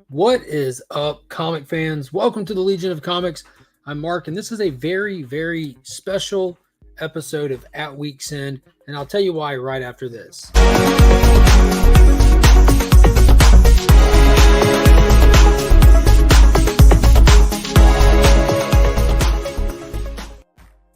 What is up, comic fans? Welcome to the Legion of Comics. I'm Mark, and this is a very, very special episode of At Week's End, and I'll tell you why right after this.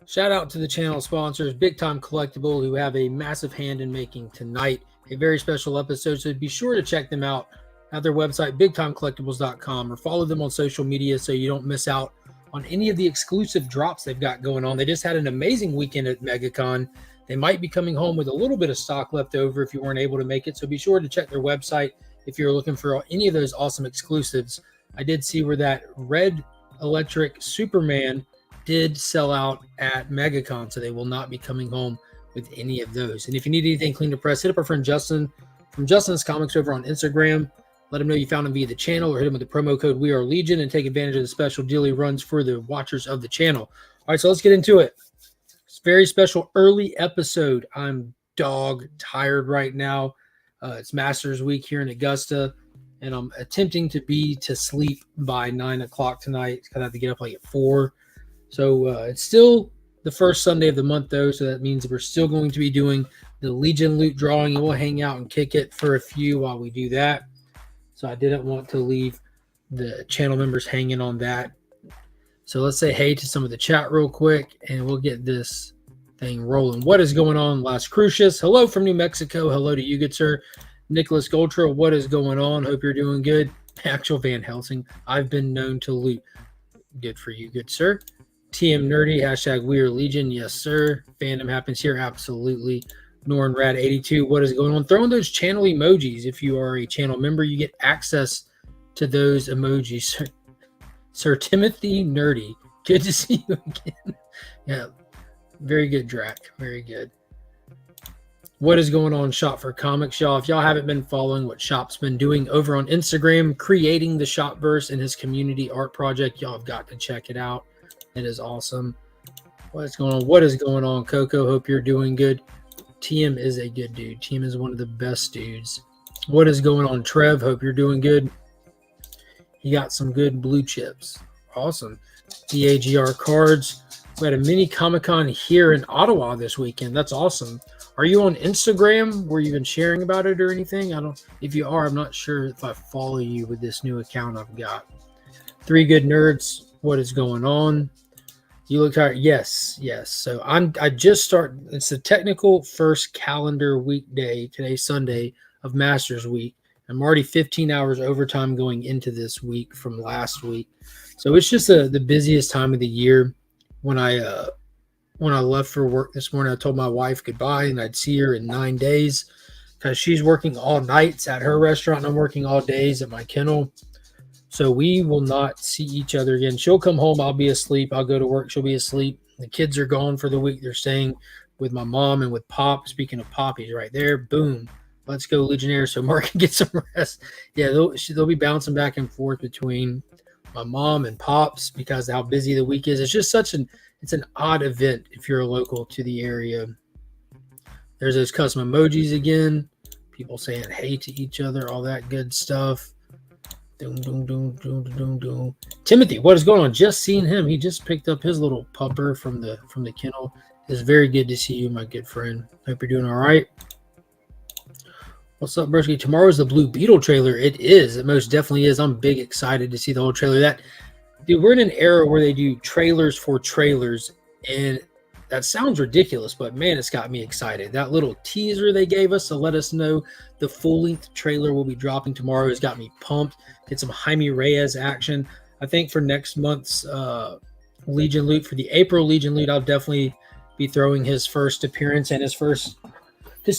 Shout out to the channel sponsors, Big Time Collectible, who have a massive hand in making tonight a very special episode, so be sure to check them out at their website, bigtimecollectibles.com, or follow them on social media so you don't miss out on any of the exclusive drops they've got going on. They just had an amazing weekend at MegaCon. They might be coming home with a little bit of stock left over if you weren't able to make it, so be sure to check their website if you're looking for any of those awesome exclusives. I did see where that red electric Superman did sell out at MegaCon, so they will not be coming home with any of those. And if you need anything clean to press, hit up our friend Justin from Justin's Comics over on Instagram. Let him know you found him via the channel, or hit him with the promo code We Are Legion and take advantage of the special deal he runs for the watchers of the channel. All right, so let's get into it. It's a very special early episode. I'm dog tired right now. It's Masters Week here in Augusta, and I'm attempting to be to sleep by 9 o'clock tonight. I have to get up like at 4. So it's still the first Sunday of the month, though, so that means we're still going to be doing the Legion loot drawing, and we'll hang out and kick it for a few while we do that. So I didn't want to leave the channel members hanging on that. So let's say hey to some of the chat real quick, and we'll get this thing rolling. What is going on, Las Crucius? Hello from New Mexico. Hello to you, good sir. Nicholas Goltra, what is going on? Hope you're doing good. Actual Van Helsing, I've been known to loot. Good for you, good sir. TM Nerdy, hashtag We Are Legion. Yes, sir. Fandom happens here. Absolutely. Nornrad82, what is going on? Throw in those channel emojis. If you are a channel member, you get access to those emojis. Sir Timothy Nerdy, good to see you again. Yeah, very good, Drac. Very good. What is going on, Shop for Comics, y'all? If y'all haven't been following what Shop's been doing over on Instagram, creating the Shopverse and his community art project, y'all have got to check it out. It is awesome. What's going on? What is going on, Coco? Hope you're doing good. TM is a good dude. TM is one of the best dudes. What is going on, Trev? Hope you're doing good. You got some good blue chips. Awesome. DAGR cards. We had a mini Comic-Con here in Ottawa this weekend. That's awesome. Are you on Instagram where you've been sharing about it or anything? If you are, I'm not sure if I follow you with this new account I've got. Three Good Nerds. What is going on? You look tired. Yes. So I just started. It's the technical first calendar weekday. Today's Sunday of Masters Week. I'm already 15 hours overtime going into this week from last week. So it's just the busiest time of the year. When I left for work this morning, I told my wife goodbye, and I'd see her in 9 days because she's working all nights at her restaurant, and I'm working all days at my kennel. So we will not see each other again. She'll come home. I'll be asleep. I'll go to work. She'll be asleep. The kids are gone for the week. They're staying with my mom and with Pop. Speaking of Pop, he's right there. Boom. Let's go, Legionnaire, so Mark can get some rest. Yeah, they'll be bouncing back and forth between my mom and Pops because of how busy the week is. It's just it's an odd event if you're local to the area. There's those custom emojis again. People saying hey to each other, all that good stuff. Timothy, what is going on? Just seeing him. He just picked up his little pupper from the kennel. It's very good to see you, my good friend. Hope you're doing all right. What's up, Broski? Tomorrow's the Blue Beetle trailer. It is. It most definitely is. I'm big excited to see the whole trailer. Dude, we're in an era where they do trailers for trailers, and that sounds ridiculous, but man, it's got me excited. That little teaser they gave us to let us know the full-length trailer will be dropping tomorrow has got me pumped. Get some Jaime Reyes action. I think for next month's Legion loot, for the April Legion loot, I'll definitely be throwing his first appearance and his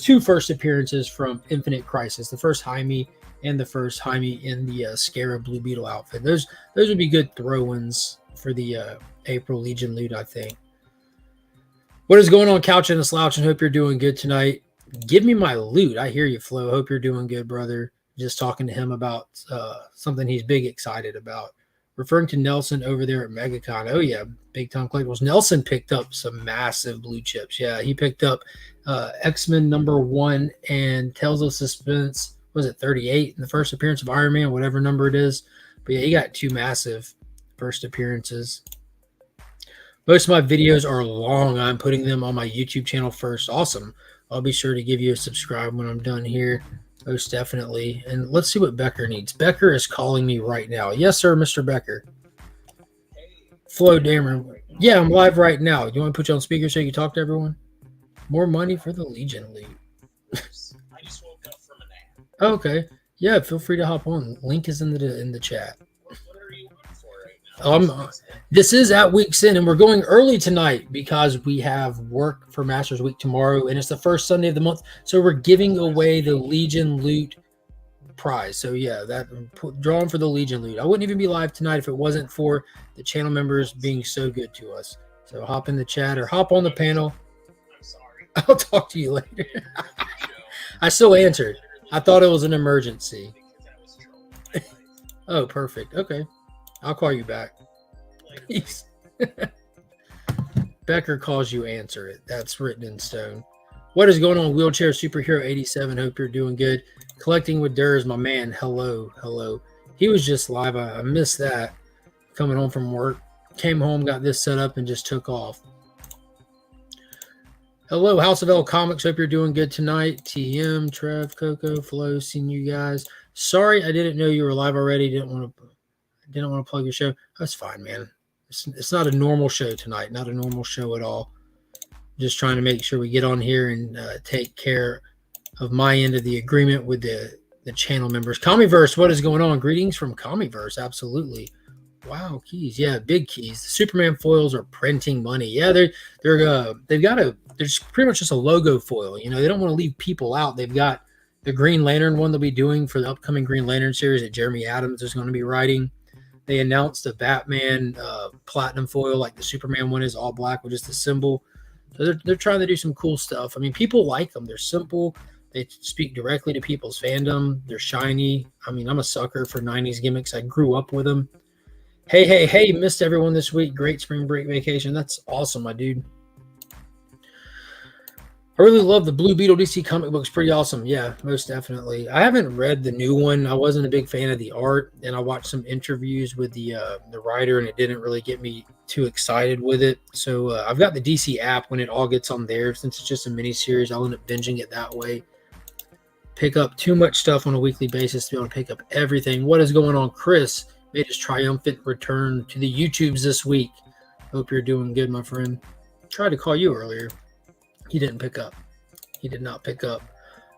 two first appearances from Infinite Crisis. The first Jaime and the first Jaime in the Scarab Blue Beetle outfit. Those would be good throw-ins for the April Legion loot, I think. What is going on, Couch and a Slouch? And hope you're doing good tonight. Give me my loot. I hear you, Flo. Hope you're doing good, brother. Just talking to him about something he's big excited about. Referring to Nelson over there at MegaCon. Oh, yeah, Big Time Collectibles. Nelson picked up some massive blue chips. Yeah, he picked up X-Men #1 and Tales of Suspense was it 38 in the first appearance of Iron Man, whatever number it is. But yeah, he got 2 massive first appearances. Most of my videos are long. I'm putting them on my YouTube channel first. Awesome. I'll be sure to give you a subscribe when I'm done here. Most definitely. And let's see what Becker needs. Becker is calling me right now. Yes, sir, Mr. Becker. Flo Dameron. Yeah, I'm live right now. Do you want to put you on speaker so you can talk to everyone? More money for the Legion loot. I just woke up from a nap. Okay. Yeah, feel free to hop on. Link is in the chat. What are you on for right now? This is at Week's End, and we're going early tonight because we have work for Masters Week tomorrow, and it's the first Sunday of the month. So we're giving away the Legion loot prize. So yeah, drawing for the Legion loot. I wouldn't even be live tonight if it wasn't for the channel members being so good to us. So hop in the chat or hop on the panel. I'm sorry. I'll talk to you later. I still answered. I thought it was an emergency. Oh, perfect. Okay. I'll call you back. Peace. Becker calls you, answer it. That's written in stone. What is going on, Wheelchair Superhero 87? Hope you're doing good. Collecting with Durs, my man. Hello, hello. He was just live. I missed that. Coming home from work. Came home, got this set up, and just took off. Hello, House of L Comics. Hope you're doing good tonight. TM, Trev, Coco, Flo, seeing you guys. Sorry, I didn't know you were live already. Didn't want to plug your show. That's fine, man. It's not a normal show tonight. Not a normal show at all. Just trying to make sure we get on here and take care of my end of the agreement with the channel members. Comicverse, what is going on? Greetings from Comicverse. Absolutely. Wow, keys. Yeah, big keys. The Superman foils are printing money. Yeah, there's pretty much just a logo foil. You know, they don't want to leave people out. They've got the Green Lantern one they'll be doing for the upcoming Green Lantern series that Jeremy Adams is going to be writing. They announced a Batman platinum foil, like the Superman one is all black with just a symbol. So they're trying to do some cool stuff. I mean, people like them. They're simple. They speak directly to people's fandom. They're shiny. I mean, I'm a sucker for 90s gimmicks. I grew up with them. Hey, missed everyone this week. Great spring break vacation. That's awesome, my dude. I really love the Blue Beetle DC comic books. Pretty awesome. Yeah, most definitely. I haven't read the new one. I wasn't a big fan of the art, and I watched some interviews with the writer, and it didn't really get me too excited with it. So I've got the DC app when it all gets on there. Since it's just a mini series, I'll end up binging it that way. Pick up too much stuff on a weekly basis to be able to pick up everything. What is going on? Chris made his triumphant return to the YouTubes this week. Hope you're doing good, my friend. Tried to call you earlier. He didn't pick up. He did not pick up.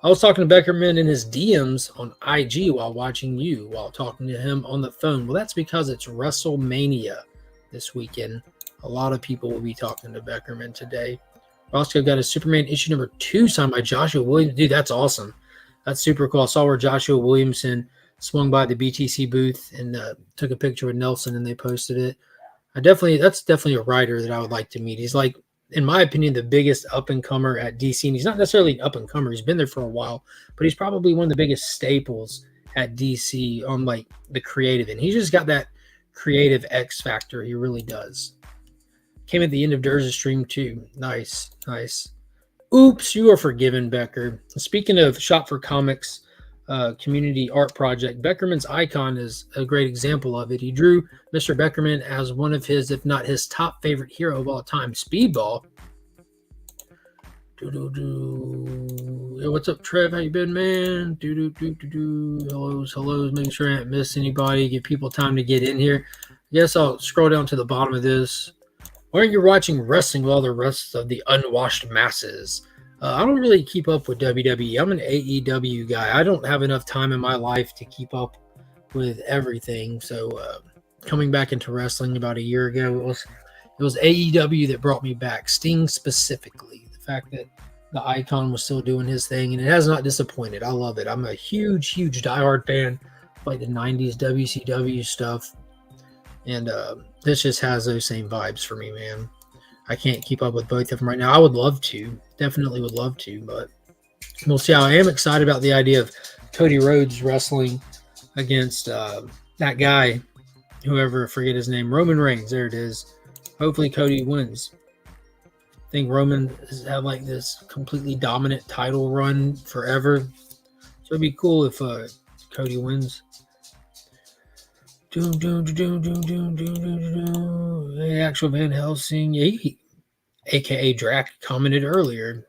I was talking to Beckerman in his DMs on IG while watching you, while talking to him on the phone. Well, that's because it's WrestleMania this weekend. A lot of people will be talking to Beckerman today. Roscoe got a Superman issue number 2 signed by Joshua Williams. Dude, that's awesome. That's super cool. I saw where Joshua Williamson swung by the BTC booth and took a picture with Nelson, and they posted it. That's definitely a writer that I would like to meet. He's like, in my opinion, the biggest up-and-comer at DC. And he's not necessarily an up-and-comer. He's been there for a while, but he's probably one of the biggest staples at DC on, like, the creative. And he's just got that creative X factor. He really does. Came at the end of Durz's stream, too. Nice. Oops, you are forgiven, Becker. Speaking of Shop for Comics community art project, Beckerman's icon is a great example of it. He drew Mr. Beckerman as one of his, if not his top favorite hero of all time, Speedball. Hey, what's up, Trev? How you been, man? Hellos. Making sure I haven't missed anybody. Give people time to get in here. I guess I'll scroll down to the bottom of this. Why aren't you watching wrestling with all the rest of the unwashed masses? I don't really keep up with WWE. I'm an AEW guy. I don't have enough time in my life to keep up with everything. So coming back into wrestling about a year ago, it was AEW that brought me back. Sting specifically. The fact that the Icon was still doing his thing, and it has not disappointed. I love it. I'm a huge diehard fan of like the 90s WCW stuff. And this just has those same vibes for me, man. I can't keep up with both of them right now. I would love to. Definitely would love to, but we'll see. I am excited about the idea of Cody Rhodes wrestling against that guy, whoever, I forget his name, Roman Reigns. There it is. Hopefully Cody wins. I think Roman has had like this completely dominant title run forever. So it'd be cool if Cody wins. The actual Van Helsing, aka Drac, commented earlier.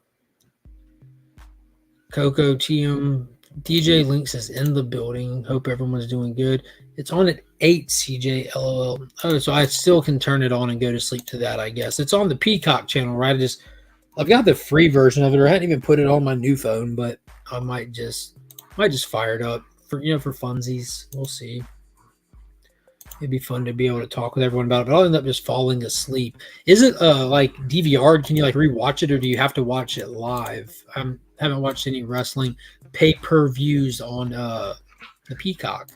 Coco TM DJ Links is in the building. Hope everyone's doing good. It's on at 8 CJ LOL. Oh, so I still can turn it on and go to sleep to that, I guess. It's on the Peacock channel, right? I've got the free version of it, or I hadn't even put it on my new phone, but I might just fire it up for funsies. We'll see. It'd be fun to be able to talk with everyone about it, but I'll end up just falling asleep. Is it like DVR? Can you like rewatch it, or do you have to watch it live? I haven't watched any wrestling pay-per-views on the Peacock.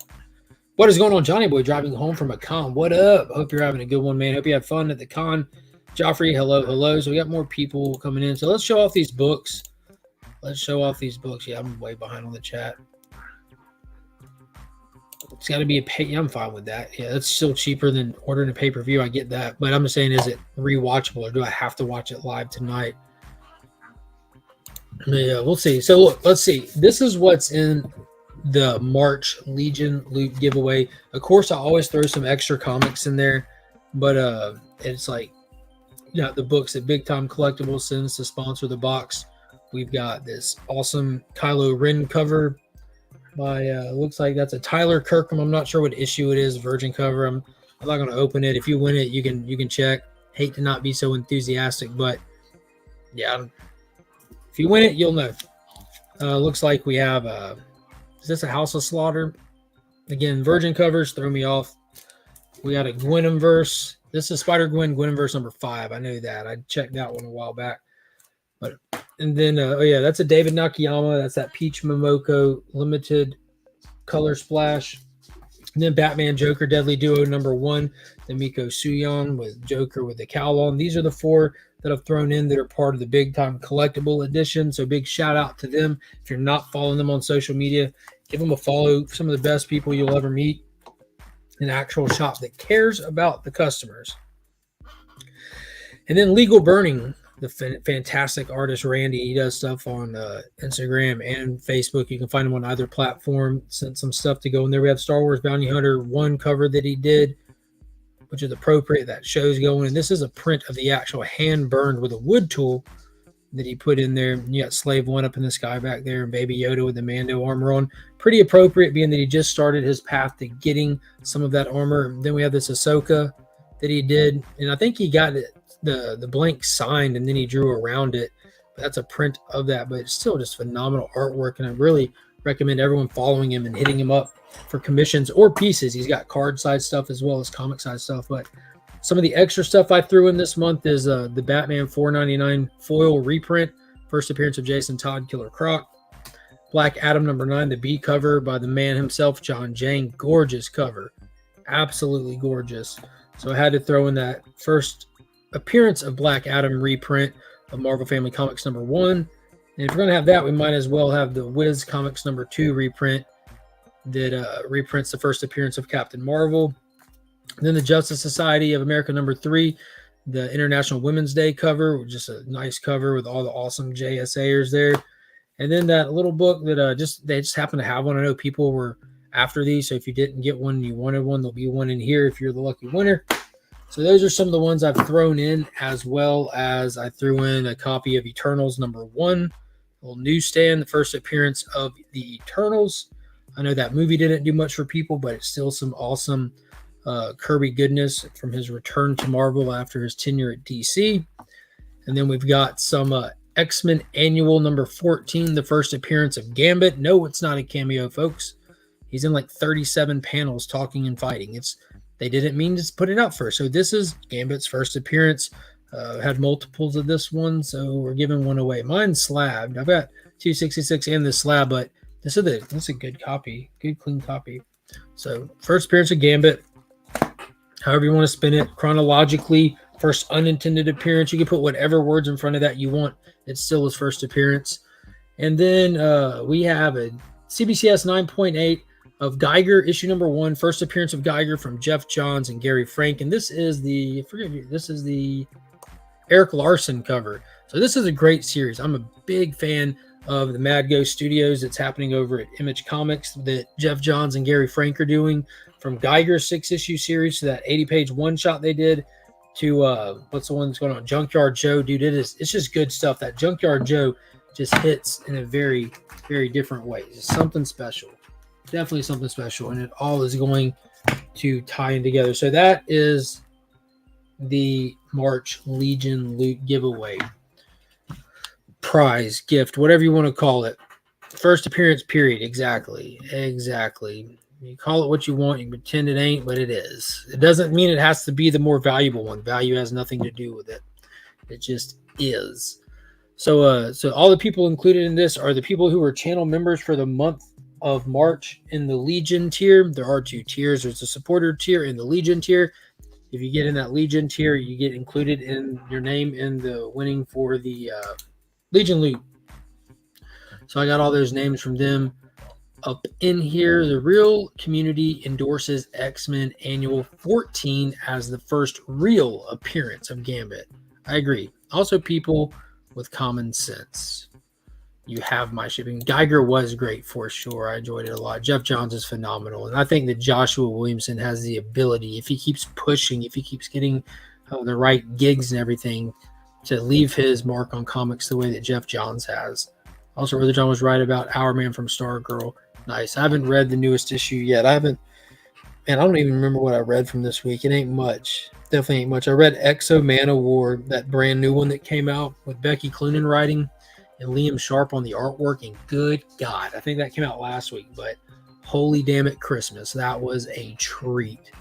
What is going on, Johnny Boy? Driving home from a con. What up? Hope you're having a good one, man. Hope you had fun at the con. Joffrey, hello. So we got more people coming in. So let's show off these books. Yeah, I'm way behind on the chat. It's got to be a pay. I'm fine with that. Yeah, that's still cheaper than ordering a pay-per-view. I get that. But I'm just saying, is it rewatchable, or do I have to watch it live tonight? Yeah, we'll see. So look, let's see. This is what's in the March Legion loot giveaway. Of course, I always throw some extra comics in there, but it's like, the books that Big Time Collectibles sends to sponsor the box. We've got this awesome Kylo Ren cover by looks like that's a Tyler Kirkham. I'm not sure what issue it is, virgin cover. I'm not going to open it. If you win it, you can check. Hate to not be so enthusiastic, but yeah, if you win it, you'll know. Looks like we have is this a House of Slaughter? Again, virgin covers throw me off. We got a Gwenumverse. This is Spider-Gwen Gwenumverse number 5. I know that. I checked that one a while back. And then, that's a David Nakayama. That's that Peach Momoko limited color splash. And then Batman Joker Deadly Duo number 1, the Miko Suyon with Joker with the cowl on. These are the 4 that I've thrown in that are part of the Big Time Collectible Edition. So big shout out to them. If you're not following them on social media, give them a follow. Some of the best people you'll ever meet. An actual shop that cares about the customers. And then Legal Burning, the fantastic artist Randy. He does stuff on Instagram and Facebook. You can find him on either platform. Sent some stuff to go in there. We have Star Wars Bounty Hunter 1 cover that he did, which is appropriate. That show's going. And this is a print of the actual hand burned with a wood tool that he put in there. You got Slave 1 up in the sky back there, and Baby Yoda with the Mando armor on. Pretty appropriate, being that he just started his path to getting some of that armor. Then we have this Ahsoka that he did, and I think he got the blank signed, and then he drew around it. But that's a print of that, but it's still just phenomenal artwork, and I really recommend everyone following him and hitting him up for commissions or pieces. He's got card size stuff as well as comic size stuff, but some of the extra stuff I threw in this month is the Batman $4.99 foil reprint, first appearance of Jason Todd, Killer Croc. Black Adam number 9, the B cover by the man himself, John Jang. Gorgeous cover. Absolutely gorgeous. So I had to throw in that first appearance of Black Adam reprint of Marvel Family Comics number 1. And if we're going to have that, we might as well have the Wiz Comics number 2 reprint that reprints the first appearance of Captain Marvel. And then the Justice Society of America number 3, the International Women's Day cover, just a nice cover with all the awesome JSAers there. And then that little book that they just happen to have one. I know people were after these, so if you didn't get one and you wanted one, there'll be one in here if you're the lucky winner. So those are some of the ones I've thrown in, as well as I threw in a copy of Eternals number 1, a little newsstand, the first appearance of the Eternals. I know that movie didn't do much for people, but it's still some awesome Kirby goodness from his return to Marvel after his tenure at DC. And then we've got some X-Men Annual number 14, the first appearance of Gambit. No, it's not a cameo, folks. He's in like 37 panels talking and fighting. They didn't mean to put it out first. So this is Gambit's first appearance. Had multiples of this one, so we're giving one away. Mine's slabbed. I've got 266 and this slab, but this is a good copy, good clean copy. So first appearance of Gambit. However you want to spin it chronologically, first unintended appearance. You can put whatever words in front of that you want. It's still his first appearance. And then we have a CBCS 9.8 of Geiger, issue number 1, first appearance of Geiger from Jeff Johns and Gary Frank. And this is the Eric Larson cover. So this is a great series. I'm a big fan of the Mad Ghost Studios that's happening over at Image Comics that Jeff Johns and Gary Frank are doing, from Geiger's 6-issue series to that 80-page one-shot they did to what's the one that's going on? Junkyard Joe. Dude, it's just good stuff. That Junkyard Joe just hits in a very, very different way. It's something special. Definitely something special. And it all is going to tie in together. So that is the March Legion loot giveaway. Prize, gift, whatever you want to call it. First appearance period. Exactly. You call it what you want. You can pretend it ain't, but it is. It doesn't mean it has to be the more valuable one. Value has nothing to do with it. It just is. So all the people included in this are the people who are channel members for the month of March in the Legion tier. There are 2 tiers. There's a supporter tier and the Legion tier. If you get in that Legion tier, you get included in your name in the winning for the Legion loot. So I got all those names from them up in here. The real community endorses X-Men Annual 14 as the first real appearance of Gambit. I agree. Also, people with common sense. You have my shipping. Geiger was great for sure. I enjoyed it a lot. Jeff Johns is phenomenal. And I think that Joshua Williamson has the ability, if he keeps pushing, if he keeps getting the right gigs and everything, to leave his mark on comics the way that Jeff Johns has. Also, Brother John was right about Our Man from Stargirl. Nice. I haven't read the newest issue yet. I don't even remember what I read from this week. It ain't much. Definitely ain't much. I read Exo Man of War, that brand new one that came out with Becky Cloonan writing and Liam Sharp on the artwork. And good God, I think that came out last week, but holy damn it, Christmas. That was a treat.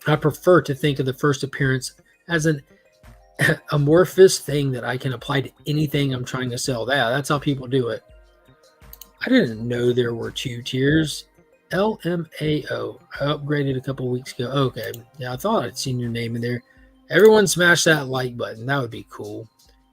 I prefer to think of the first appearance as an amorphous thing that I can apply to anything I'm trying to sell. That's how people do it. I didn't know there were 2 tiers. LMAO. I upgraded a couple weeks ago. Okay. Yeah, I thought I'd seen your name in there. Everyone smash that like button. That would be cool.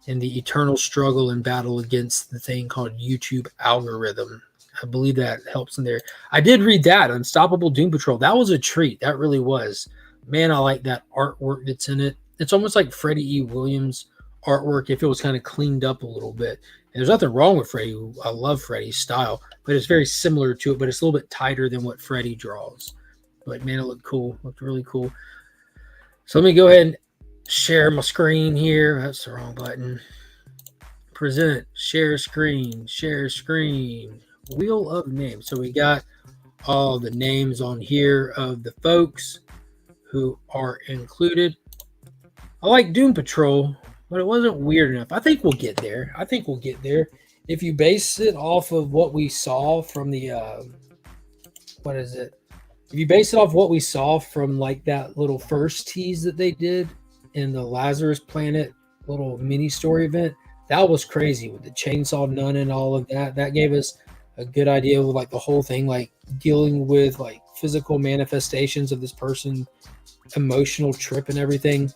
In the eternal struggle and battle against the thing called YouTube algorithm. I believe that helps in there. I did read that. Unstoppable Doom Patrol. That was a treat. That really was. Man, I like that artwork that's in it. It's almost like Freddie E. Williams artwork if it was kind of cleaned up a little bit. And there's nothing wrong with Freddie. I love Freddie's style, but it's very similar to it, but it's a little bit tighter than what Freddie draws. But man, it looked cool. Looked really cool. So let me go ahead and share my screen here. That's the wrong button. Present, share screen, wheel of names. So we got all the names on here of the folks who are included. I like Doom Patrol, but it wasn't weird enough. I think we'll get there. If you base it off of what we saw from the, If you base it off what we saw from like that little first tease that they did in the Lazarus Planet little mini story event, that was crazy with the chainsaw nun and all of that. That gave us a good idea of like the whole thing, like dealing with like physical manifestations of this person, emotional trip and everything.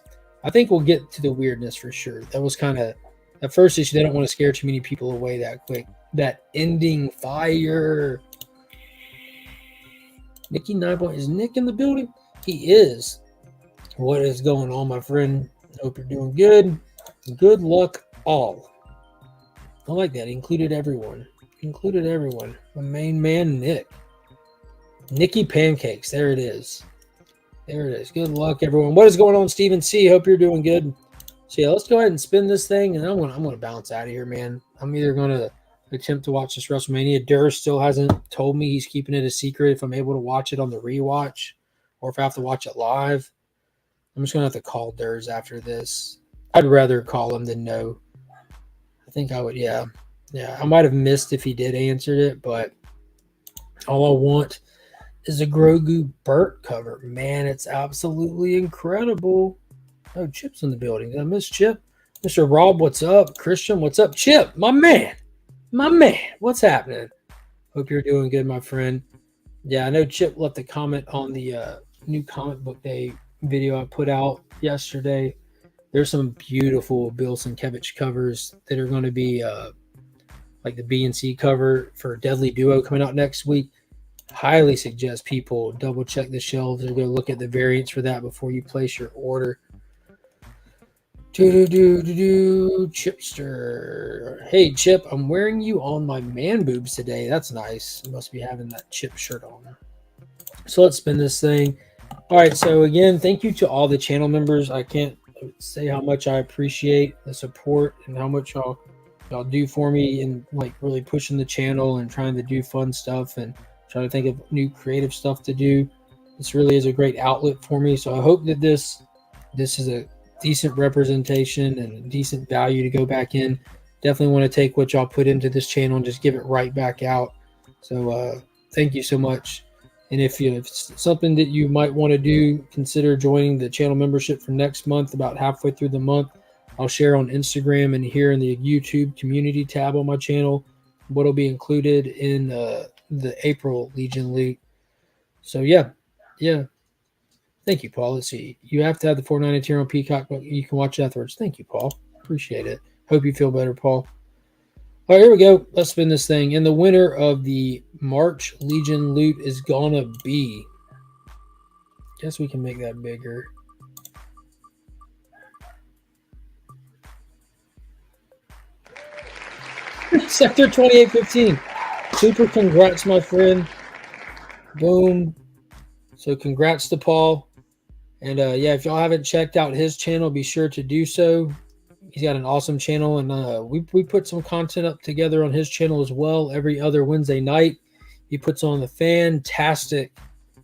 I think we'll get to the weirdness for sure. That was kind of that first issue. They don't want to scare too many people away that quick. That ending fire. Nicky 9 Point. Is Nick in the building? He is. What is going on, my friend? Hope you're doing good. Good luck all. I like that. Included everyone. My main man, Nick. Nicky Pancakes. There it is. Good luck, everyone. What is going on, Stephen C? Hope you're doing good. So yeah, let's go ahead and spin this thing, and I'm gonna bounce out of here, man. I'm either gonna attempt to watch this WrestleMania. Durr still hasn't told me he's keeping it a secret if I'm able to watch it on the rewatch, or if I have to watch it live. I'm just gonna have to call Durrs after this. I'd rather call him than no. I think I would. Yeah. I might have missed if he did answer it, but all I want is a Grogu Burt cover. Man, it's absolutely incredible. Oh, Chip's in the building. Did I miss Chip? Mr. Rob, what's up? Christian, what's up? Chip, my man. What's happening? Hope you're doing good, my friend. Yeah, I know Chip left a comment on the new comic book day video I put out yesterday. There's some beautiful Bill Sienkiewicz covers that are going to be like the B and C cover for Deadly Duo coming out next week. Highly suggest people double check the shelves or go look at the variants for that before you place your order. Chipster. Hey, Chip, I'm wearing you on my man boobs today. That's nice. You must be having that Chip shirt on. So let's spin this thing. All right. So again, thank you to all the channel members. I can't say how much I appreciate the support and how much y'all do for me and like really pushing the channel and trying to do fun stuff and trying to think of new creative stuff to do. This really is a great outlet for me. So I hope that this is a decent representation and a decent value to go back in. Definitely want to take what y'all put into this channel and just give it right back out. So thank you so much. And if it's something that you might want to do, consider joining the channel membership for next month, about halfway through the month. I'll share on Instagram and here in the YouTube community tab on my channel what will be included in the April Legion loot. So yeah. Thank you, Paul. Let's see. You have to have the $4.90 tier on Peacock, but you can watch it afterwards. Thank you, Paul. Appreciate it. Hope you feel better, Paul. All right, here we go. Let's spin this thing. And the winner of the March Legion loot is gonna be. Guess we can make that bigger. Sector 2815. Super congrats, my friend. Boom. So congrats to Paul. And yeah, if y'all haven't checked out his channel, be sure to do so. He's got an awesome channel, and we put some content up together on his channel as well every other Wednesday night. He puts on the fantastic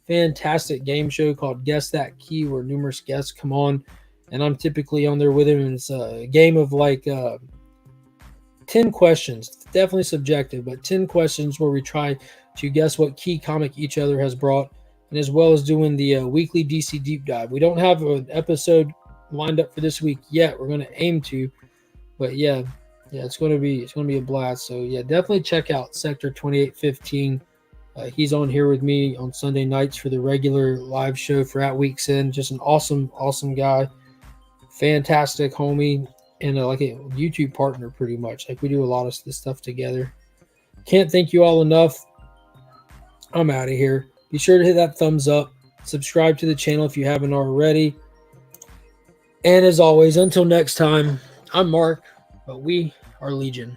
game show called Guess That Key, where numerous guests come on, and I'm typically on there with him. And it's a game of like 10 questions, definitely subjective, but 10 questions where we try to guess what key comic each other has brought, and as well as doing the weekly DC deep dive. We don't have an episode lined up for this week yet. We're going to aim to, but yeah, it's going to be a blast. So yeah, definitely check out Sector 2815. He's on here with me on Sunday nights for the regular live show for At Week's End. Just an awesome guy, fantastic homie, and like a YouTube partner pretty much. Like we do a lot of this stuff together. Can't thank you all enough. I'm out of here. Be sure to hit that thumbs up. Subscribe to the channel if you haven't already. And as always, until next time, I'm Mark, but we are Legion.